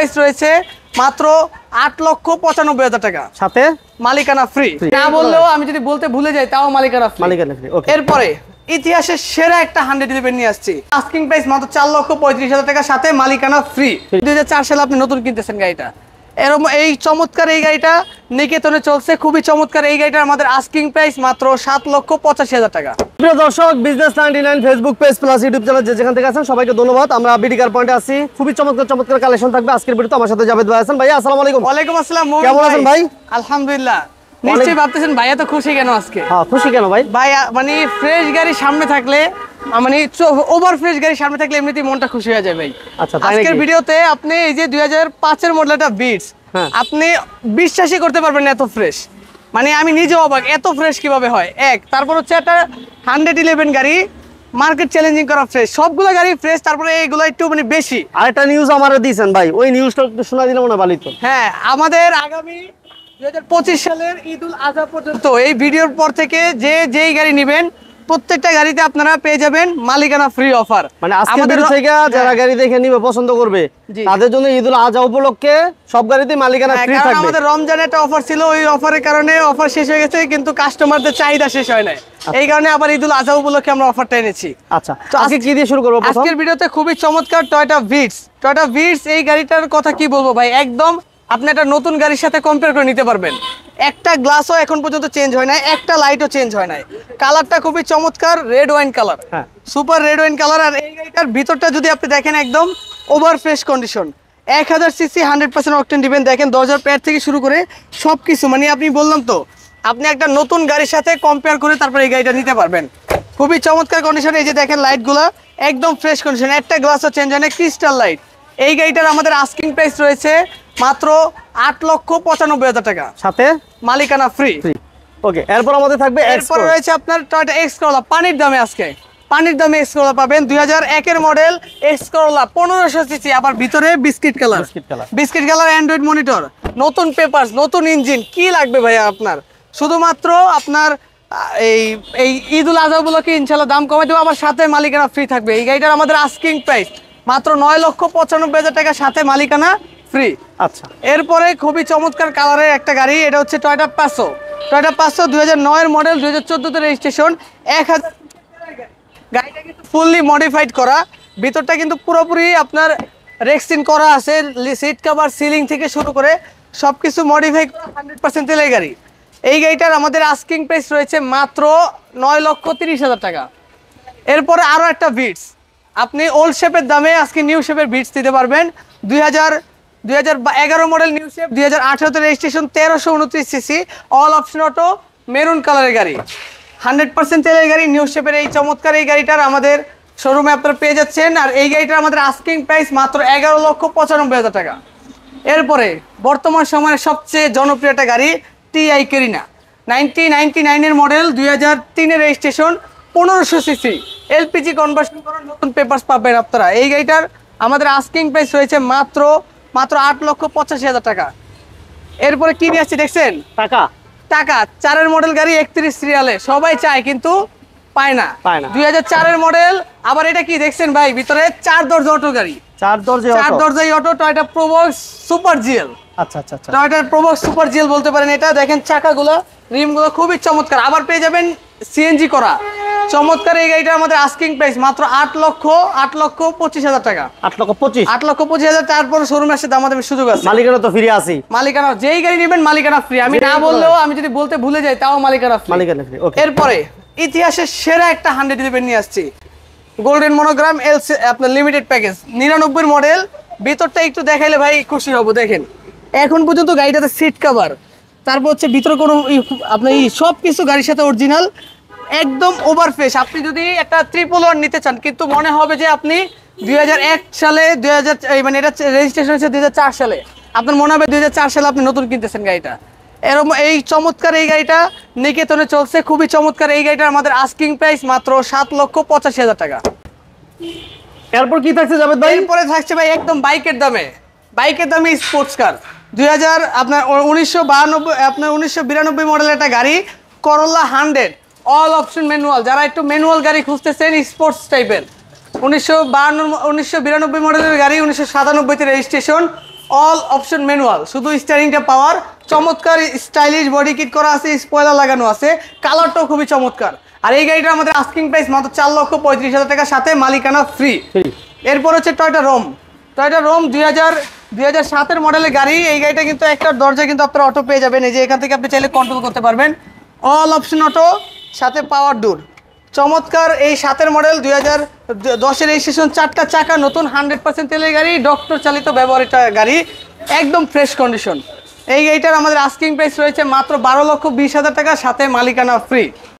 Price রয়েছে মাত্র 8,95,000 টাকা, সাথে মালিকানা ফ্রি। না বললেও আমি যদি বলতে ভুলে যাই তাও মালিকানা ফ্রি। এরপরে ইতিহাসের সেরা একটা 111 নিয়ে আসছি, আস্কিং প্রাইস মাত্র 4,35,000 টাকা, সাথে মালিকানা ফ্রি। 2004 সালে আপনি নতুন কিনতেছেন গাড়িটা। এরকম এই চমৎকার এই গাড়িটা নিকেতনে চলছে, খুবই চমৎকার এই গাড়িটার আমাদের আস্কিং প্রাইস মাত্র 7,85,000 টাকা। প্রিয় দর্শক, business 99 Facebook page plus YouTube channel যেখান থেকে আছেন সবাইকে ধন্যবাদ। আমরা বিডি কার পয়েন্টে আছি, খুবই চমৎকার কালেকশন থাকবে আজকের ভিডিওতে। আমার সাথে জাভেদ ভাই আছেন। ভাই আসসালামু আলাইকুম। ওয়ালাইকুম আসসালাম। কেমন আছেন ভাই? আলহামদুলিল্লাহ। নিশ্চয়ই ভাবতেছেন ভাইয়া তো খুশি কেন আজকে? হ্যাঁ, খুশি কেন ভাই? ভাই মানে ফ্রেশ গাড়ি সামনে থাকলে, মানে ওভার ফ্রেশ গাড়ি সামনে থাকলে এমনিতেই মনটা খুশি হয়ে যায় ভাই। আচ্ছা, আজকের ভিডিওতে আপনি এই যে 2005 এর মডেলটা বিটস, আপনি বিশ্বাসই করতে পারবেন না এত ফ্রেশ। মানে আমি নিজে অবাক, এত ফ্রেশ কিভাবে হয়। তারপর হচ্ছে একটা 111 গাড়ি মার্কেট চ্যালেঞ্জিং করা ফ্রেশ, সবগুলো গাড়ি ফ্রেশ, তারপরে এইগুলো একটু মানে বেশি। আরেকটা নিউজ আমারে দিয়েছেন ভাই, ওই নিউজটা একটু শোনা দিলে মনে ভালো হতো। হ্যাঁ, আমাদের আগামী 2025 সালের ঈদুল আজহা পর্যন্ত এই ভিডিওর পর থেকে যেই গাড়ি নেবেন প্রত্যেকটা গাড়িতে আপনারা পেয়ে যাবেন মালিকানা ফ্রি অফার। মানে আজকে ভিডিও থেকে যারা গাড়ি দেখে নিবে, পছন্দ করবে, তাদের জন্য ঈদুল আজহা উপলক্ষে সব গাড়িতে মালিকানা ফ্রি থাকবে। আমাদের রমজানে একটা অফার ছিল, ওই অফারের কারণে অফার শেষ হয়ে গেছে, কিন্তু কাস্টমারদের চাহিদা শেষ হয় না, এই কারণে আবার ঈদুল আজহা উপলক্ষে আমরা অফারটা এনেছি। আচ্ছা, তো আজকে কি দিয়ে শুরু করব? আজকের ভিডিওতে খুবই চমৎকার টয়োটা ভিটস। এই গাড়িটার কথা কি বলবো ভাই, একদম আপনি একটা নতুন গাড়ির সাথে কম্পেয়ার করে নিতে পারবেন। একটা গ্লাসও এখন পর্যন্ত চেঞ্জ হয় নাই, একটা লাইটও চেঞ্জ হয় নাই। কালারটা খুবই চমৎকার, red wine colour, super red wine colour. আর এই গাড়িটার ভিতরটা যদি আপনি দেখেন একদম over fresh condition, 1000 CC 100% octane দিবেন। দেখেন দরজার প্যাড থেকে শুরু করে সবকিছু, মানে আপনি বললাম তো, আপনি একটা নতুন গাড়ির সাথে কম্পেয়ার করে তারপর এই গাড়িটা নিতে পারবেন। খুবই চমৎকার কন্ডিশন। এই যে দেখেন লাইটগুলো একদম ফ্রেশ কন্ডিশন, একটা গ্লাসও চেঞ্জ হয় না, ক্রিস্টাল লাইট। এই গাড়িটার আমাদের আস্কিং প্রাইস রয়েছে মাত্র 8,95,000 টাকা, সাথে মালিকানা ফ্রি। ওকে, এরপর আমাদের থাকবে এরপর রয়েছে আপনার টয়োটা এক্স করোলা পানির দামে। আজকে পানির দামে এক্স করোলা পাবেন, 2001 এর মডেল এক্স করোলা 1500 সিসি, আবার ভিতরে বিস্কিট কালার অ্যান্ড্রয়েড মনিটর, নতুন পেপারস, নতুন ইঞ্জিন। কি লাগবে ভাইয়া আপনার? শুধুমাত্র আপনার এই ঈদুল আজহা উপলক্ষে ইনশাআল্লাহ দাম কমাই দেবো, আবার সাথে মালিকানা ফ্রি থাকবে। এই গাড়িটার আমাদের আস্কিং প্রাইস মাত্র 9,95,000 টাকা, সাথে মালিকানা ফ্রি। আচ্ছা, এরপরে খুবই চমৎকার কালারের একটা গাড়ি, এটা হচ্ছে টয়োটা পাসো 2009 এর মডেল, 2014 তে রেজিস্ট্রেশন, 1000। গাড়িটা কিন্তু ফুললি মডিফাইড করা, ভিতরটা কিন্তু পুরোপুরি আপনার রেক্সিন করা আছে, সিট কভার, সিলিং থেকে শুরু করে সবকিছু মডিফাই করা, 100% তেলের গাড়ি। এই গাড়িটার আমাদের আস্কিং প্রাইস রয়েছে মাত্র 9,30,000 টাকা। এরপরে আরো একটা ভিটস, আপনি ওল্ড শেপের দামে আজকে নিউ শেপের ভিটস দিতে পারবেন। 2011 মডেল নিউ শেপ, 2018 তে registration, 1329 CC, all option auto, maroon কালারের গাড়ি, 100% তেলের গাড়ি, নিউ শেপের এই চমৎকার এই গাড়িটার আমাদের শোরুমে আপনারা পেয়ে যাচ্ছেন। আর এই গাড়িটার আমাদের আস্কিং প্রাইস মাত্র 11,95,000 টাকা। এরপরে বর্তমান সময়ের সবচেয়ে জনপ্রিয় একটা গাড়ি টিআই কেরিনা, 1999 এর মডেল, 2003 এর রেজিস্ট্রেশন, 1500 সিসি, এলপিজি কনভার্সন করা, নতুন পেপারস পাবেন আপনারা। এই গাড়িটার আমাদের আস্কিং প্রাইস রয়েছে মাত্র 8,85,000 টাকা। এরপরে কি নিয়ে আসছি দেখছেন? টাকা 4 এর মডেল গাড়ি, 31 সিরিয়ালে, সবাই চায় কিন্তু পায় না। 2004 এর মডেল, আবার এটা কি দেখছেন ভাই, ভিতরে 4 দরজা অটো গাড়ি, 4 দরজাই auto, Toyota Probox super GL. আচ্ছা, টয়োটা প্রোবক্স সুপার জিএল বলতে পারেন এটা। দেখেন চাকাগুলো, রিমগুলো খুবই চমৎকার, আবার পেয়ে যাবেন সিএনজি করা চমৎকার। এই গাড়িটা আমাদের আস্কিং প্রাইস মাত্র 8,25,000 টাকা, 8,25,000। তারপর শোরুমে আসে দামাদামির সুযোগ আছে, মালিকানা তো ফ্রি আছে। মালিকানা যেই গাড়ি নেবেন মালিকানা ফ্রি, আমি না বললেও, আমি যদি বলতে ভুলে যাই তাও মালিকানা ফ্রি। এরপরে ইতিহাসের সেরা একটা 111 নিয়ে আসছি, গোল্ডেন মনোগ্রাম এলসি আপনার লিমিটেড প্যাকেজ, 99 মডেল। ভিতরটা একটু দেখাইলে ভাই খুশি হব। দেখেন এখন পর্যন্ত গাড়িটাতে সিট কভার, তারপর হচ্ছে ভিতরে কোনো আপনার সব কিছু গাড়ির সাথে অরিজিনাল, একদম ওভার ফ্রেশ। আপনি যদি একটা 111 নিতে চান, কিন্তু মনে হবে যে আপনি 2001 সালে, মানে এটা রেজিস্ট্রেশন হচ্ছে 2004 সালে, আপনার মনে হবে 2004 সালে আপনি নতুন কিনতেছেন গাড়িটা। এরকম এই চমৎকার এই গাড়িটা নিকেতনে চলছে, খুবই চমৎকার এই গাড়িটার আমাদের আস্কিং প্রাইস মাত্র 7,85,000 টাকা। এরপর কি থাকছে জাভেদ ভাই? এরপরে থাকছে ভাই একদম বাইকের দামে স্পোর্টস কার, 1992 মডেলের একটা গাড়ি, করোলা 100, অল অপশন ম্যানুয়াল। যারা একটু ম্যানুয়াল গাড়ি খুঁজতেছেন স্পোর্টস টাইপের, 1992 মডেলের গাড়ি, 1997 তে রেজিস্ট্রেশন, অল অপশন ম্যানুয়াল, শুধু স্টিয়ারিংটা পাওয়ার, চমৎকার স্টাইলিশ বডি কিট করা আছে, স্পয়লার লাগানো আছে, কালারটাও খুবই চমৎকার। আর এই গাড়িটা আমাদের আস্কিং প্রাইস মাত্র 4,35,000 টাকা, সাথে মালিকানা ফ্রি। এরপর হচ্ছে টয়োটা রোম। 2007-এর মডেলের গাড়ি। এই গাড়িটা কিন্তু একটা দরজা কিন্তু আপনারা অটো পেয়ে যাবেন, এই যে এখান থেকে আপনি চাইলে কন্ট্রোল করতে পারবেন। অল অপশন অটো, সাথে পাওয়ার ডোর, চমৎকার। এই 7-এর মডেল, 2010-এর রেজিস্ট্রেশন, 4টা চাকা নতুন, 100% তেলের গাড়ি, ডক্টর চালিত ব্যবহৃত গাড়ি, একদম ফ্রেশ কন্ডিশন। এই গাড়িটার আমাদের আস্কিং প্রাইস রয়েছে মাত্র 12,20,000 টাকা, সাথে মালিকানা ফ্রি।